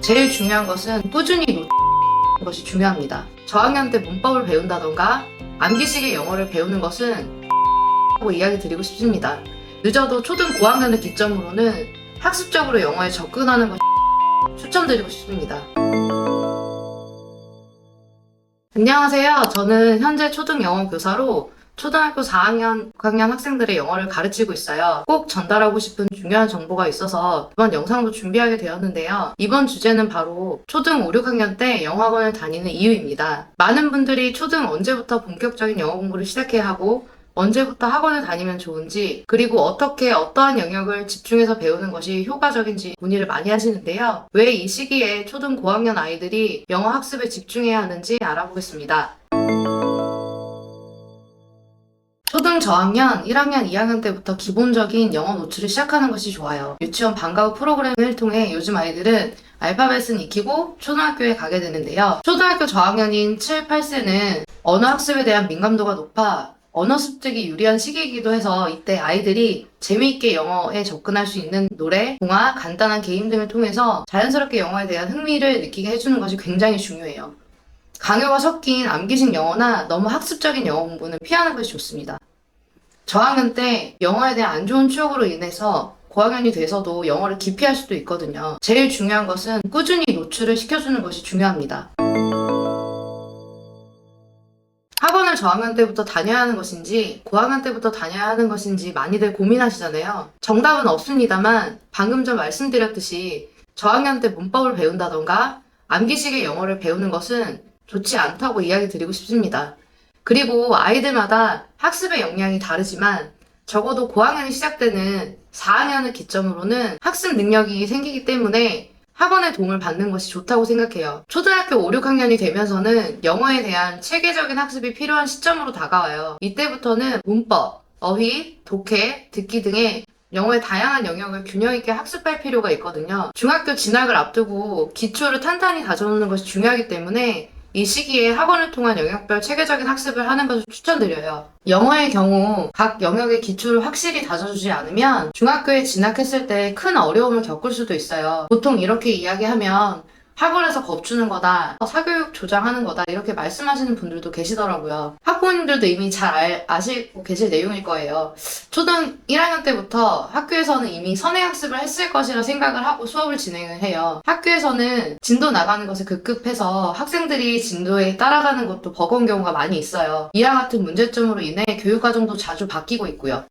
제일 중요한 것은 꾸준히 놓는 것이 중요합니다. 저학년 때 문법을 배운다던가 암기식의 영어를 배우는 것은 하고 이야기 드리고 싶습니다. 늦어도 초등 고학년을 기점으로는 학습적으로 영어에 접근하는 것을 추천드리고 싶습니다. 안녕하세요. 저는 현재 초등 영어 교사로 초등학교 4학년, 6학년 학생들의 영어를 가르치고 있어요. 꼭 전달하고 싶은 중요한 정보가 있어서 이번 영상도 준비하게 되었는데요. 이번 주제는 바로 초등 5, 6학년 때 영어학원을 다니는 이유입니다. 많은 분들이 초등 언제부터 본격적인 영어 공부를 시작해야 하고 언제부터 학원을 다니면 좋은지, 그리고 어떻게 어떠한 영역을 집중해서 배우는 것이 효과적인지 문의를 많이 하시는데요. 왜 이 시기에 초등 고학년 아이들이 영어 학습에 집중해야 하는지 알아보겠습니다. 초등 저학년 1학년, 2학년 때부터 기본적인 영어 노출을 시작하는 것이 좋아요. 유치원 방과 후 프로그램을 통해 요즘 아이들은 알파벳은 익히고 초등학교에 가게 되는데요. 초등학교 저학년인 7, 8세는 언어 학습에 대한 민감도가 높아 언어 습득이 유리한 시기이기도 해서 이때 아이들이 재미있게 영어에 접근할 수 있는 노래, 동화, 간단한 게임 등을 통해서 자연스럽게 영어에 대한 흥미를 느끼게 해주는 것이 굉장히 중요해요. 강요가 섞인 암기식 영어나 너무 학습적인 영어 공부는 피하는 것이 좋습니다. 저학년 때 영어에 대한 안 좋은 추억으로 인해서 고학년이 돼서도 영어를 기피할 수도 있거든요. 제일 중요한 것은 꾸준히 노출을 시켜주는 것이 중요합니다. 학원을 저학년 때부터 다녀야 하는 것인지 고학년 때부터 다녀야 하는 것인지 많이들 고민하시잖아요. 정답은 없습니다만 방금 전 말씀드렸듯이 저학년 때 문법을 배운다던가 암기식의 영어를 배우는 것은 좋지 않다고 이야기 드리고 싶습니다. 그리고 아이들마다 학습의 역량이 다르지만 적어도 고학년이 시작되는 4학년을 기점으로는 학습 능력이 생기기 때문에 학원의 도움을 받는 것이 좋다고 생각해요. 초등학교 5, 6학년이 되면서는 영어에 대한 체계적인 학습이 필요한 시점으로 다가와요. 이때부터는 문법, 어휘, 독해, 듣기 등의 영어의 다양한 영역을 균형 있게 학습할 필요가 있거든요. 중학교 진학을 앞두고 기초를 탄탄히 다져놓는 것이 중요하기 때문에 이 시기에 학원을 통한 영역별 체계적인 학습을 하는 것을 추천드려요. 영어의 경우 각 영역의 기초를 확실히 다져주지 않으면 중학교에 진학했을 때 큰 어려움을 겪을 수도 있어요. 보통 이렇게 이야기하면 학원에서 겁주는 거다, 사교육 조장하는 거다 이렇게 말씀하시는 분들도 계시더라고요. 학부모님들도 이미 잘 아시고 계실 내용일 거예요. 초등 1학년 때부터 학교에서는 이미 선행학습을 했을 것이라 생각을 하고 수업을 진행을 해요. 학교에서는 진도 나가는 것에 급급해서 학생들이 진도에 따라가는 것도 버거운 경우가 많이 있어요. 이와 같은 문제점으로 인해 교육과정도 자주 바뀌고 있고요.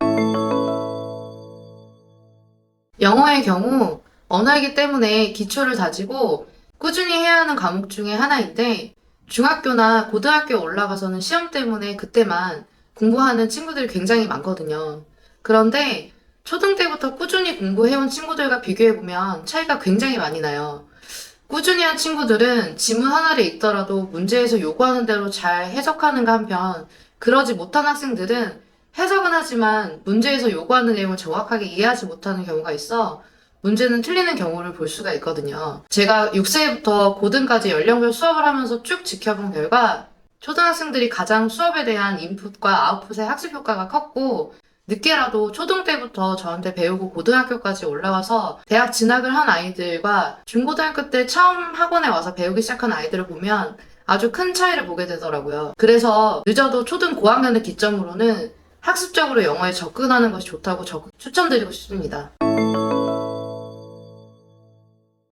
영어의 경우 언어이기 때문에 기초를 다지고 꾸준히 해야 하는 과목 중에 하나인데 중학교나 고등학교에 올라가서는 시험 때문에 그때만 공부하는 친구들이 굉장히 많거든요. 그런데 초등 때부터 꾸준히 공부해온 친구들과 비교해보면 차이가 굉장히 많이 나요. 꾸준히 한 친구들은 지문 하나를 읽더라도 문제에서 요구하는 대로 잘 해석하는가 한편 그러지 못한 학생들은 해석은 하지만 문제에서 요구하는 내용을 정확하게 이해하지 못하는 경우가 있어 문제는 틀리는 경우를 볼 수가 있거든요. 제가 6세부터 고등까지 연령별 수업을 하면서 쭉 지켜본 결과 초등학생들이 가장 수업에 대한 인풋과 아웃풋의 학습 효과가 컸고 늦게라도 초등 때부터 저한테 배우고 고등학교까지 올라와서 대학 진학을 한 아이들과 중고등학교 때 처음 학원에 와서 배우기 시작한 아이들을 보면 아주 큰 차이를 보게 되더라고요. 그래서 늦어도 초등 고학년을 기점으로는 학습적으로 영어에 접근하는 것이 좋다고 추천드리고 싶습니다.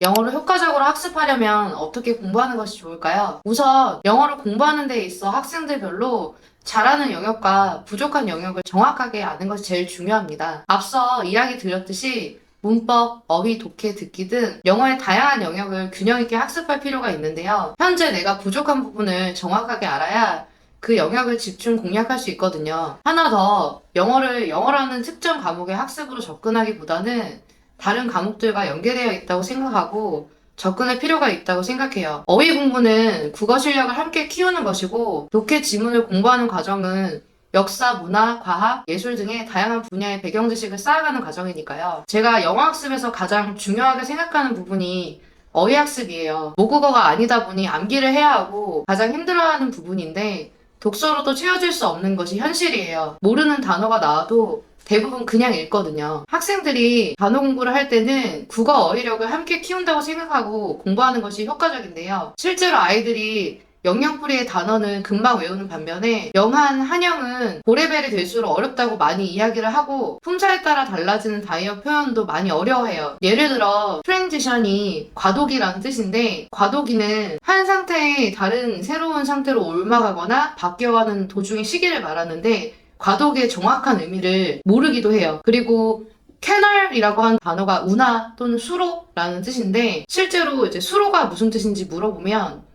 영어를 효과적으로 학습하려면 어떻게 공부하는 것이 좋을까요? 우선 영어를 공부하는 데 있어 학생들별로 잘하는 영역과 부족한 영역을 정확하게 아는 것이 제일 중요합니다. 앞서 이야기 드렸듯이 문법, 어휘, 독해, 듣기 등 영어의 다양한 영역을 균형 있게 학습할 필요가 있는데요. 현재 내가 부족한 부분을 정확하게 알아야 그 영역을 집중 공략할 수 있거든요. 하나 더, 영어라는 특정 과목의 학습으로 접근하기보다는 다른 과목들과 연계되어 있다고 생각하고 접근할 필요가 있다고 생각해요. 어휘 공부는 국어 실력을 함께 키우는 것이고 독해 지문을 공부하는 과정은 역사, 문화, 과학, 예술 등의 다양한 분야의 배경 지식을 쌓아가는 과정이니까요. 제가 영어 학습에서 가장 중요하게 생각하는 부분이 어휘 학습이에요. 모국어가 아니다 보니 암기를 해야 하고 가장 힘들어하는 부분인데 독서로도 채워질 수 없는 것이 현실이에요. 모르는 단어가 나와도 대부분 그냥 읽거든요. 학생들이 단어 공부를 할 때는 국어 어휘력을 함께 키운다고 생각하고 공부하는 것이 효과적인데요. 실제로 아이들이 영영풀이의 단어는 금방 외우는 반면에 영한, 한영은 고레벨이 될수록 어렵다고 많이 이야기를 하고 품사에 따라 달라지는 다이어 표현도 많이 어려워해요. 예를 들어 트랜지션이 과도기라는 뜻인데, 과도기는 한 상태의 다른 새로운 상태로 옮아가거나 바뀌어가는 도중의 시기를 말하는데 과도기의 정확한 의미를 모르기도 해요. 그리고 캐널이라고 하는 단어가 운하 또는 수로라는 뜻인데, 실제로 이제 수로가 무슨 뜻인지 물어보면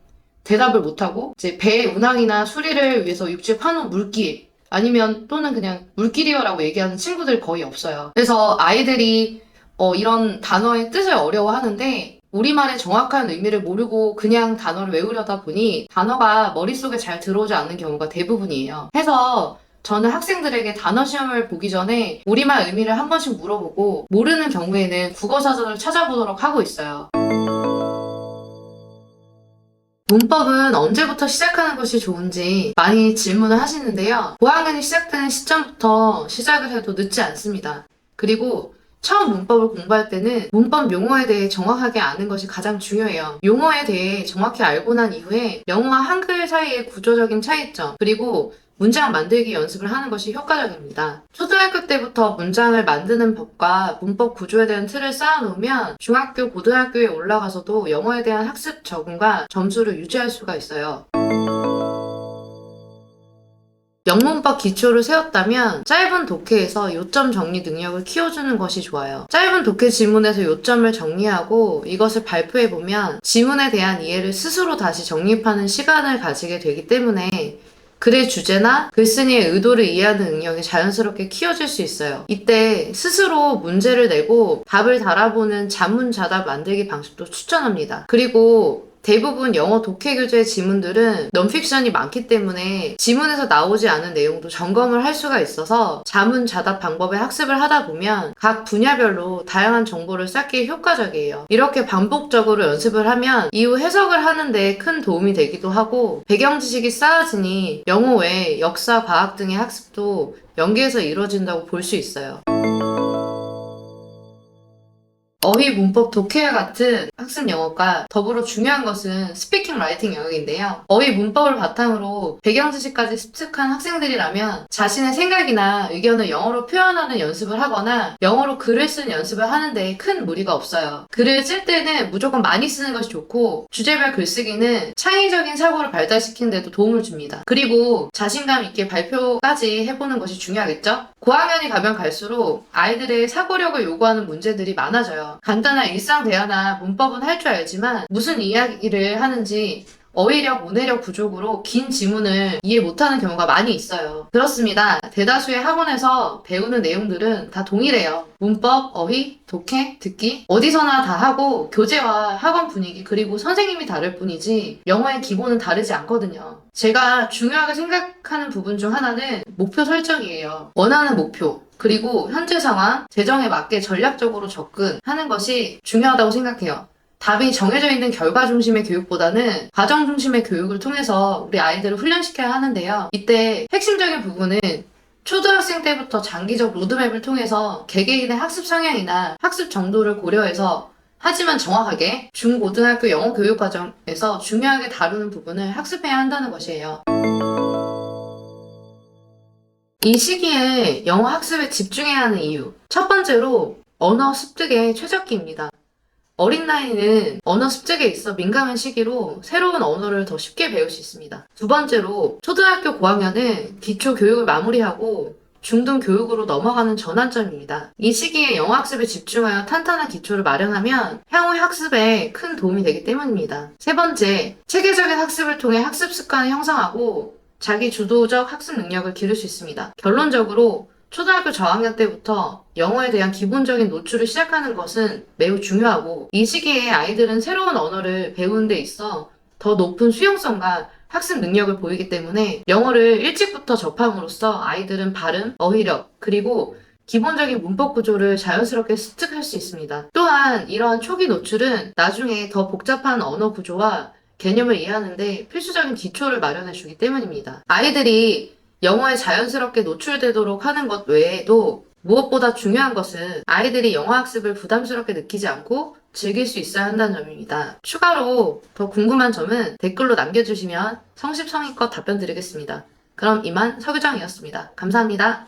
대답을 못하고 이제 배 운항이나 수리를 위해서 육지에 파놓은 물길, 아니면 또는 그냥 물길이요라고 얘기하는 친구들 거의 없어요. 그래서 아이들이 이런 단어의 뜻을 어려워하는데 우리말의 정확한 의미를 모르고 그냥 단어를 외우려다 보니 단어가 머릿속에 잘 들어오지 않는 경우가 대부분이에요. 해서 저는 학생들에게 단어 시험을 보기 전에 우리말 의미를 한 번씩 물어보고 모르는 경우에는 국어사전을 찾아보도록 하고 있어요. 문법은 언제부터 시작하는 것이 좋은지 많이 질문을 하시는데요. 고학년이 시작되는 시점부터 시작을 해도 늦지 않습니다. 그리고 처음 문법을 공부할 때는 문법 용어에 대해 정확하게 아는 것이 가장 중요해요. 용어에 대해 정확히 알고 난 이후에 영어와 한글 사이의 구조적인 차이점, 그리고 문장 만들기 연습을 하는 것이 효과적입니다. 초등학교 때부터 문장을 만드는 법과 문법 구조에 대한 틀을 쌓아놓으면 중학교, 고등학교에 올라가서도 영어에 대한 학습 적응과 점수를 유지할 수가 있어요. 영문법 기초를 세웠다면 짧은 독해에서 요점 정리 능력을 키워주는 것이 좋아요. 짧은 독해 지문에서 요점을 정리하고 이것을 발표해보면 지문에 대한 이해를 스스로 다시 정립하는 시간을 가지게 되기 때문에 글의 주제나 글쓴이의 의도를 이해하는 능력이 자연스럽게 키워질 수 있어요. 이때 스스로 문제를 내고 답을 달아보는 자문자답 만들기 방식도 추천합니다. 그리고 대부분 영어 독해 교재 지문들은 넌픽션이 많기 때문에 지문에서 나오지 않은 내용도 점검을 할 수가 있어서 자문자답 방법의 학습을 하다 보면 각 분야별로 다양한 정보를 쌓기에 효과적이에요. 이렇게 반복적으로 연습을 하면 이후 해석을 하는 데 큰 도움이 되기도 하고 배경 지식이 쌓아지니 영어 외에 역사, 과학 등의 학습도 연계해서 이루어진다고 볼 수 있어요. 어휘, 문법, 독해와 같은 학습 영어과 더불어 중요한 것은 스피킹, 라이팅 영역인데요. 어휘, 문법을 바탕으로 배경 지식까지 습득한 학생들이라면 자신의 생각이나 의견을 영어로 표현하는 연습을 하거나 영어로 글을 쓰는 연습을 하는데 큰 무리가 없어요. 글을 쓸 때는 무조건 많이 쓰는 것이 좋고 주제별 글쓰기는 창의적인 사고를 발달시키는 데도 도움을 줍니다. 그리고 자신감 있게 발표까지 해보는 것이 중요하겠죠? 고학년이 가면 갈수록 아이들의 사고력을 요구하는 문제들이 많아져요. 간단한 일상 대화나 문법은 할 줄 알지만 무슨 이야기를 하는지 어휘력, 문해력 부족으로 긴 지문을 이해 못하는 경우가 많이 있어요. 그렇습니다. 대다수의 학원에서 배우는 내용들은 다 동일해요. 문법, 어휘, 독해, 듣기 어디서나 다 하고 교재와 학원 분위기 그리고 선생님이 다를 뿐이지 영어의 기본은 다르지 않거든요. 제가 중요하게 생각하는 부분 중 하나는 목표 설정이에요. 원하는 목표, 그리고 현재 상황, 재정에 맞게 전략적으로 접근하는 것이 중요하다고 생각해요. 답이 정해져 있는 결과 중심의 교육보다는 과정 중심의 교육을 통해서 우리 아이들을 훈련시켜야 하는데요. 이때 핵심적인 부분은 초등학생 때부터 장기적 로드맵을 통해서 개개인의 학습 성향이나 학습 정도를 고려해서 하지만 정확하게 중고등학교 영어 교육 과정에서 중요하게 다루는 부분을 학습해야 한다는 것이에요. 이 시기에 영어 학습에 집중해야 하는 이유. 첫 번째로 언어 습득의 최적기입니다. 어린 나이는 언어 습득에 있어 민감한 시기로 새로운 언어를 더 쉽게 배울 수 있습니다. 두 번째로 초등학교 고학년은 기초 교육을 마무리하고 중등 교육으로 넘어가는 전환점입니다. 이 시기에 영어 학습에 집중하여 탄탄한 기초를 마련하면 향후 학습에 큰 도움이 되기 때문입니다. 세 번째, 체계적인 학습을 통해 학습 습관을 형성하고 자기 주도적 학습 능력을 기를 수 있습니다. 결론적으로 초등학교 저학년 때부터 영어에 대한 기본적인 노출을 시작하는 것은 매우 중요하고 이 시기에 아이들은 새로운 언어를 배우는 데 있어 더 높은 수용성과 학습 능력을 보이기 때문에 영어를 일찍부터 접함으로써 아이들은 발음, 어휘력, 그리고 기본적인 문법 구조를 자연스럽게 습득할 수 있습니다. 또한 이러한 초기 노출은 나중에 더 복잡한 언어 구조와 개념을 이해하는데 필수적인 기초를 마련해 주기 때문입니다. 아이들이 영어에 자연스럽게 노출되도록 하는 것 외에도 무엇보다 중요한 것은 아이들이 영어 학습을 부담스럽게 느끼지 않고 즐길 수 있어야 한다는 점입니다. 추가로 더 궁금한 점은 댓글로 남겨주시면 성심성의껏 답변 드리겠습니다. 그럼 이만 서규정이었습니다. 감사합니다.